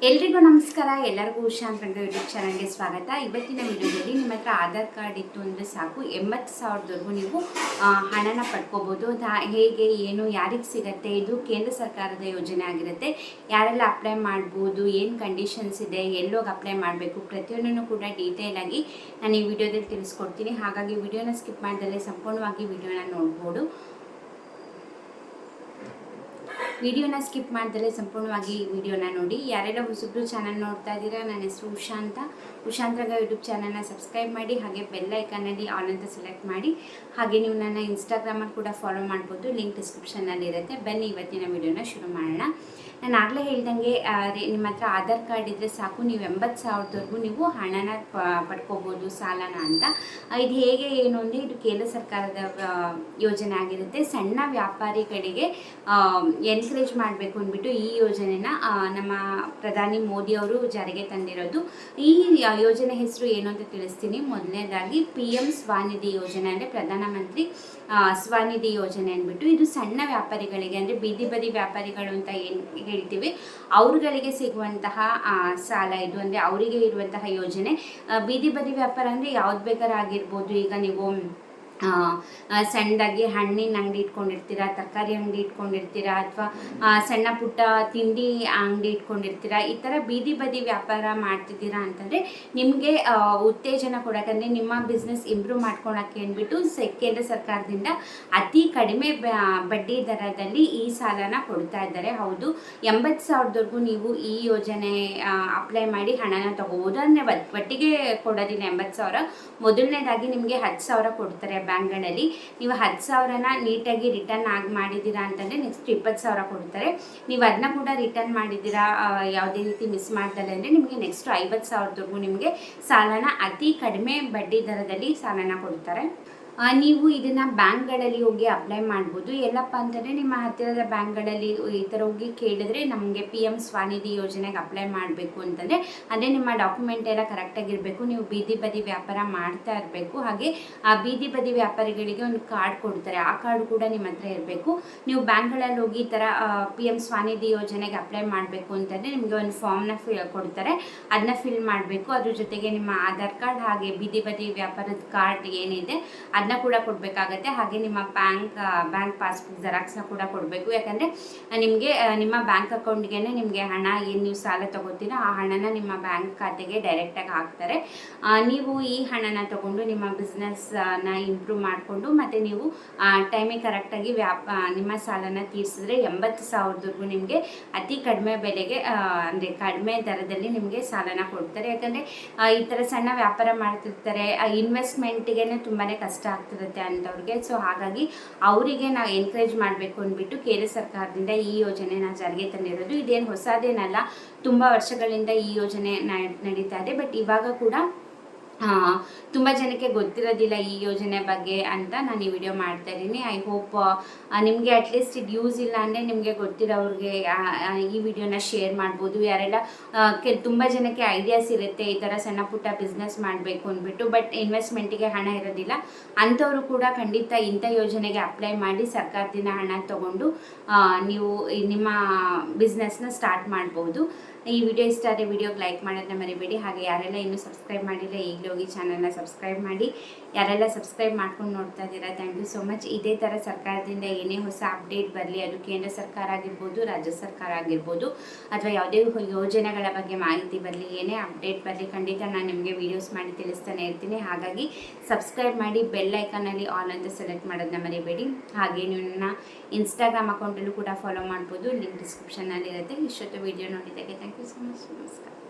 ಎಲ್ರಿಗೂ ನಮಸ್ಕಾರ. ಎಲ್ಲರಿಗೂ ಉಷಾ ಅಂತ ಯೂಟ್ಯೂಬ್ ಚಾನಲ್ಗೆ ಸ್ವಾಗತ. ಇವತ್ತಿನ ವಿಡಿಯೋದಲ್ಲಿ ನಿಮ್ಮ ಹತ್ರ ಆಧಾರ್ ಕಾರ್ಡ್ ಇತ್ತು ಅಂದರೆ ಸಾಕು 80,000ವರೆಗೂ ನೀವು ಹಣನ ಪಡ್ಕೋಬೋದು. ಹೇಗೆ, ಏನು, ಯಾರಿಗೆ ಸಿಗುತ್ತೆ, ಇದು ಕೇಂದ್ರ ಸರ್ಕಾರದ ಯೋಜನೆ ಆಗಿರುತ್ತೆ. ಯಾರೆಲ್ಲ ಅಪ್ಲೈ ಮಾಡ್ಬೋದು, ಏನು ಕಂಡೀಷನ್ಸ್ ಇದೆ, ಎಲ್ಲೋಗಿ ಅಪ್ಲೈ ಮಾಡಬೇಕು, ಪ್ರತಿಯೊಂದನ್ನು ಕೂಡ ಡೀಟೇಲ್ ಆಗಿ ನಾನು ಈ ವಿಡಿಯೋದಲ್ಲಿ ತಿಳಿಸ್ಕೊಡ್ತೀನಿ. ಹಾಗಾಗಿ ವಿಡಿಯೋನ ಸ್ಕಿಪ್ ಮಾಡ್ದಲ್ಲೇ ಸಂಪೂರ್ಣವಾಗಿ ವಿಡಿಯೋನ ನೋಡ್ಬೋದು. ವಿಡಿಯೋನ ಸ್ಕಿಪ್ ಮಾಡ್ದಲೇ ಸಂಪೂರ್ಣವಾಗಿ ವಿಡಿಯೋನ ನೋಡಿ. ಯಾರೆಲ್ಲ ಹೊಸಬ್ರು ಚಾನಲ್ ನೋಡ್ತಾ ಇದ್ದೀರಾ, ನನ್ನ ಹೆಸರು ಉಷಾ ಅಂತ. ಉಷಾಂತ್ರಗ ಯೂಟ್ಯೂಬ್ ಚಾನಲ್ನ ಸಬ್ಸ್ಕ್ರೈಬ್ ಮಾಡಿ, ಹಾಗೆ ಬೆಲ್ ಐಕನ್ನಲ್ಲಿ ಆಲ್ ಅಂತ ಸೆಲೆಕ್ಟ್ ಮಾಡಿ. ಹಾಗೆ ನೀವು ನನ್ನ ಇನ್ಸ್ಟಾಗ್ರಾಮಲ್ಲಿ ಕೂಡ ಫಾಲೋ ಮಾಡ್ಬೋದು, ಲಿಂಕ್ ಡಿಸ್ಕ್ರಿಪ್ಷನ್ನಲ್ಲಿ ಇರುತ್ತೆ. ಬನ್ನಿ ಇವತ್ತಿನ ವಿಡಿಯೋನ ಶುರು ಮಾಡೋಣ. ನಾನು ಆಗಲೇ ಹೇಳ್ದಂಗೆ ನಿಮ್ಮ ಹತ್ರ ಆಧಾರ್ ಕಾರ್ಡ್ ಇದ್ದರೆ ಸಾಕು, ನೀವು 80,000ವರೆಗೂ ನೀವು ಹಣನ ಪಡ್ಕೋಬೋದು, ಸಾಲನ ಅಂತ. ಇದು ಹೇಗೆ, ಏನು ಅಂದರೆ ಇದು ಕೇಂದ್ರ ಸರ್ಕಾರದ ಯೋಜನೆ ಆಗಿರುತ್ತೆ. ಸಣ್ಣ ವ್ಯಾಪಾರಿಗಳಿಗೆ ಎನ್ಕರೇಜ್ ಮಾಡಬೇಕು ಅಂದ್ಬಿಟ್ಟು ಈ ಯೋಜನೆನ ನಮ್ಮ ಪ್ರಧಾನಿ ಮೋದಿ ಅವರು ಜಾರಿಗೆ ತಂದಿರೋದು. ಈ ಯೋಜನೆ ಹೆಸರು ಏನು ಅಂತ ತಿಳಿಸ್ತೀನಿ. ಮೊದಲನೇದಾಗಿ PM ಸ್ವನಿಧಿ ಯೋಜನೆ, ಅಂದರೆ ಪ್ರಧಾನಮಂತ್ರಿ ಸ್ವನಿಧಿ ಯೋಜನೆ ಅಂದ್ಬಿಟ್ಟು. ಇದು ಸಣ್ಣ ವ್ಯಾಪಾರಿಗಳಿಗೆ, ಅಂದರೆ ಬೀದಿ ಬದಿ ವ್ಯಾಪಾರಿಗಳು ಅಂತ ಏನು ಹೇಳ್ತೀವಿ, ಅವ್ರುಗಳಿಗೆ ಸಿಗುವಂತಹ ಸಾಲ ಇದು. ಅಂದರೆ ಅವರಿಗೆ ಇರುವಂತಹ ಯೋಜನೆ. ಬೀದಿ ಬದಿ ವ್ಯಾಪಾರ ಅಂದರೆ ಯಾವ್ದು ಬೇಕಾದ್ರೂ ಆಗಿರ್ಬೋದು. ಈಗ ನೀವು ಸಣ್ಣದಾಗಿ ಹಣ್ಣಿನ ಅಂಗಡಿ ಇಟ್ಕೊಂಡಿರ್ತೀರಾ, ತರಕಾರಿ ಅಂಗಡಿ ಇಟ್ಕೊಂಡಿರ್ತೀರಾ, ಅಥವಾ ಸಣ್ಣ ಪುಟ್ಟ ತಿಂಡಿ ಅಂಗಡಿ ಇಟ್ಕೊಂಡಿರ್ತೀರಾ. ಈ ಥರ ಬೀದಿ ಬದಿ ವ್ಯಾಪಾರ ಮಾಡ್ತಿದ್ದೀರಾ ಅಂತಂದರೆ ನಿಮಗೆ ಉತ್ತೇಜನ ಕೊಡೋಕ್ಕಂದರೆ ನಿಮ್ಮ ಬಿಸ್ನೆಸ್ ಇಂಪ್ರೂವ್ ಮಾಡ್ಕೊಳಕ್ಕೆ ಅಂದ್ಬಿಟ್ಟು ಕೇಂದ್ರ ಸರ್ಕಾರದಿಂದ ಅತಿ ಕಡಿಮೆ ಬಡ್ಡಿ ದರದಲ್ಲಿ ಈ ಸಾಲನ ಕೊಡ್ತಾ ಇದ್ದಾರೆ. ಹೌದು, 80,000ವರೆಗೂ ನೀವು ಈ ಯೋಜನೆ ಅಪ್ಲೈ ಮಾಡಿ ಹಣನ ತಗೋಬೋದು. ಅಂದರೆ ಒಟ್ಟಿಗೆ ಕೊಡೋದಿಲ್ಲ 80,000. ಮೊದಲನೇದಾಗಿ ನಿಮಗೆ 10,000 ಕೊಡ್ತಾರೆ ಬ್ಯಾಂಕ್ಗಳಲ್ಲಿ. ನೀವು 10,000ನ ನೀಟಾಗಿ ರಿಟರ್ನ್ ಮಾಡಿದ್ದೀರಾ ಅಂತಂದರೆ ನೆಕ್ಸ್ಟ್ 20,000 ಕೊಡ್ತಾರೆ. ನೀವು ಅದನ್ನ ಕೂಡ ರಿಟರ್ನ್ ಮಾಡಿದ್ದೀರಾ ಯಾವುದೇ ರೀತಿ ಮಿಸ್ ಮಾಡ್ದಲ್ಲ ಅಂದರೆ ನಿಮಗೆ ನೆಕ್ಸ್ಟ್ 50,000ವರೆಗೂ ನಿಮಗೆ ಸಾಲನ ಅತಿ ಕಡಿಮೆ ಬಡ್ಡಿ ದರದಲ್ಲಿ ಸಾಲನ ಕೊಡ್ತಾರೆ. ನೀವು ಇದನ್ನು ಬ್ಯಾಂಕ್ಗಳಲ್ಲಿ ಹೋಗಿ ಅಪ್ಲೈ ಮಾಡ್ಬೋದು. ಎಲ್ಲಪ್ಪ ಅಂತಂದರೆ ನಿಮ್ಮ ಹತ್ತಿರದ ಬ್ಯಾಂಕ್ಗಳಲ್ಲಿ ಈ ಥರ ಹೋಗಿ ಕೇಳಿದ್ರೆ ನಮಗೆ PM ಸ್ವನಿಧಿ ಯೋಜನೆಗೆ ಅಪ್ಲೈ ಮಾಡಬೇಕು ಅಂತಂದರೆ, ಅಂದರೆ ನಿಮ್ಮ ಡಾಕ್ಯುಮೆಂಟ್ ಎಲ್ಲ ಕರೆಕ್ಟಾಗಿರಬೇಕು, ನೀವು ಬೀದಿ ಬದಿ ವ್ಯಾಪಾರ ಮಾಡ್ತಾ ಇರಬೇಕು. ಹಾಗೆ ಆ ಬೀದಿ ಬದಿ ವ್ಯಾಪಾರಿಗಳಿಗೆ ಒಂದು ಕಾರ್ಡ್ ಕೊಡ್ತಾರೆ, ಆ ಕಾರ್ಡ್ ಕೂಡ ನಿಮ್ಮ ಹತ್ರ ಇರಬೇಕು. ನೀವು ಬ್ಯಾಂಕ್ಗಳಲ್ಲಿ ಹೋಗಿ ಈ ಥರ PM ಸ್ವನಿಧಿ ಯೋಜನೆಗೆ ಅಪ್ಲೈ ಮಾಡಬೇಕು ಅಂತಂದರೆ ನಿಮಗೆ ಒಂದು ಫಾರ್ಮ್ನ ಕೊಡ್ತಾರೆ, ಅದನ್ನ ಫಿಲ್ ಮಾಡಬೇಕು. ಅದ್ರ ಜೊತೆಗೆ ನಿಮ್ಮ ಆಧಾರ್ ಕಾರ್ಡ್, ಹಾಗೆ ಬೀದಿ ಬದಿ ವ್ಯಾಪಾರದ ಕಾರ್ಡ್ ಏನಿದೆ ಅದನ್ನ ಕೂಡ ಕೊಡಬೇಕಾಗತ್ತೆ. ಹಾಗೆ ನಿಮ್ಮ ಬ್ಯಾಂಕ್ ಪಾಸ್ಬುಕ್ ಜೆರಾಕ್ಸ್ನ ಕೂಡ ಕೊಡಬೇಕು. ಯಾಕಂದರೆ ನಿಮಗೆ ನಿಮ್ಮ ಬ್ಯಾಂಕ್ ಅಕೌಂಟ್ಗೆ ನಿಮಗೆ ಹಣ ಏನು ನೀವು ಸಾಲ ತಗೋತೀರೋ ಆ ಹಣನ ನಿಮ್ಮ ಬ್ಯಾಂಕ್ ಖಾತೆಗೆ ಡೈರೆಕ್ಟಾಗಿ ಹಾಕ್ತಾರೆ. ನೀವು ಈ ಹಣನ ತಗೊಂಡು ನಿಮ್ಮ ಬಿಸ್ನೆಸ್ನ ಇಂಪ್ರೂವ್ ಮಾಡಿಕೊಂಡು ಮತ್ತು ನೀವು ಟೈಮಿಗೆ ಕರೆಕ್ಟಾಗಿ ನಿಮ್ಮ ಸಾಲನ ತೀರಿಸಿದ್ರೆ 80,000ವರೆಗೂ ನಿಮಗೆ ಅತಿ ಕಡಿಮೆ ಬೆಲೆಗೆ, ಅಂದರೆ ಕಡಿಮೆ ದರದಲ್ಲಿ ನಿಮಗೆ ಸಾಲನ ಕೊಡ್ತಾರೆ. ಯಾಕಂದರೆ ಈ ಥರ ಸಣ್ಣ ವ್ಯಾಪಾರ ಮಾಡ್ತಿರ್ತಾರೆ, ಇನ್ವೆಸ್ಟ್ಮೆಂಟಿಗೆ ತುಂಬಾ ಕಷ್ಟ ಆಗ್ತಿರುತ್ತೆ ಅಂಥವ್ರಿಗೆ. ಸೊ ಹಾಗಾಗಿ ಅವರಿಗೆ ನಾವು ಎನ್ಕರೇಜ್ ಮಾಡಬೇಕು ಅಂದ್ಬಿಟ್ಟು ಕೇಂದ್ರ ಸರ್ಕಾರದಿಂದ ಈ ಯೋಜನೆನ ಜಾರಿಗೆ ತಂದಿರೋದು. ಇದೇನು ಹೊಸದೇನಲ್ಲ, ತುಂಬ ವರ್ಷಗಳಿಂದ ಈ ಯೋಜನೆ ನಡೀತಾ ಇದೆ. ಬಟ್ ಇವಾಗ ಕೂಡ ತುಂಬ ಜನಕ್ಕೆ ಗೊತ್ತಿರೋದಿಲ್ಲ ಈ ಯೋಜನೆ ಬಗ್ಗೆ ಅಂತ ನಾನು ಈ ವಿಡಿಯೋ ಮಾಡ್ತಾ ಇದ್ದೀನಿ. ಐ ಹೋಪ್ ನಿಮಗೆ ಅಟ್ಲೀಸ್ಟ್ ಇದು ಯೂಸ್ ಇಲ್ಲ ಅಂದರೆ ನಿಮಗೆ ಗೊತ್ತಿರೋರಿಗೆ ಈ ವಿಡಿಯೋನ ಶೇರ್ ಮಾಡ್ಬೋದು. ಯಾರೆಲ್ಲ ತುಂಬ ಜನಕ್ಕೆ ಐಡಿಯಾಸ್ ಇರುತ್ತೆ ಈ ಥರ ಸಣ್ಣ ಪುಟ್ಟ ಬಿಸ್ನೆಸ್ ಮಾಡಬೇಕು ಅಂದ್ಬಿಟ್ಟು, ಬಟ್ ಇನ್ವೆಸ್ಟ್ಮೆಂಟಿಗೆ ಹಣ ಇರೋದಿಲ್ಲ, ಅಂಥವರು ಕೂಡ ಖಂಡಿತ ಇಂಥ ಯೋಜನೆಗೆ ಅಪ್ಲೈ ಮಾಡಿ ಸರ್ಕಾರದಿಂದ ಹಣ ತೊಗೊಂಡು ನೀವು ನಿಮ್ಮ ಬಿಸ್ನೆಸ್ನ ಸ್ಟಾರ್ಟ್ ಮಾಡ್ಬೋದು. ಈ ವಿಡಿಯೋ ಇಷ್ಟ ಆದರೆ ವಿಡಿಯೋಗೆ ಲೈಕ್ ಮಾಡೋದನ್ನ ಮರಿಬೇಡಿ. ಹಾಗೆ ಯಾರೆಲ್ಲ ಇನ್ನೂ ಸಬ್ಸ್ಕ್ರೈಬ್ ಮಾಡಿಲ್ಲ ಈಗಲೇ ಹೋಗಿ ಚಾನಲ್ನ ಸಬ್ಸ್ಕ್ರೈಬ್ ಮಾಡಿ. ಯಾರೆಲ್ಲ ಸಬ್ಸ್ಕ್ರೈಬ್ ಮಾಡ್ಕೊಂಡು ನೋಡ್ತಾ ಇದ್ದೀರಾ, ಥ್ಯಾಂಕ್ ಯು ಸೋ ಮಚ್. ಇದೇ ಥರ ಸರ್ಕಾರದಿಂದ ಏನೇ ಹೊಸ ಅಪ್ಡೇಟ್ ಬರಲಿ, ಅದು ಕೇಂದ್ರ ಸರ್ಕಾರ ಆಗಿರ್ಬೋದು, ರಾಜ್ಯ ಸರ್ಕಾರ ಆಗಿರ್ಬೋದು, ಅಥವಾ ಯಾವುದೇ ಯೋಜನೆಗಳ ಬಗ್ಗೆ ಮಾಹಿತಿ ಬರಲಿ, ಏನೇ ಅಪ್ಡೇಟ್ ಬರಲಿ, ಖಂಡಿತ ನಾನು ನಿಮಗೆ ವೀಡಿಯೋಸ್ ಮಾಡಿ ತಿಳಿಸ್ತಾನೆ ಇರ್ತೀನಿ. ಹಾಗಾಗಿ ಸಬ್ಸ್ಕ್ರೈಬ್ ಮಾಡಿ, ಬೆಲ್ ಐಕನ್ನಲ್ಲಿ ಆಲ್ ಅಂತ ಸೆಲೆಕ್ಟ್ ಮಾಡೋದನ್ನ ಮರಿಬೇಡಿ. ಹಾಗೆ ನೀವು ನನ್ನ ಇನ್ಸ್ಟಾಗ್ರಾಮ್ ಅಕೌಂಟಲ್ಲೂ ಕೂಡ ಫಾಲೋ ಮಾಡ್ಬೋದು, ಲಿಂಕ್ ಡಿಸ್ಕ್ರಿಪ್ಷನ್ನಲ್ಲಿ ಇರುತ್ತೆ. ಇಷ್ಟೊತ್ತು ವಿಡಿಯೋ ನೋಡಿದ್ದಕ್ಕೆ ಥ್ಯಾಂಕ್ ಯು ಸೊ ಮಚ್. ನಮಸ್ಕಾರ.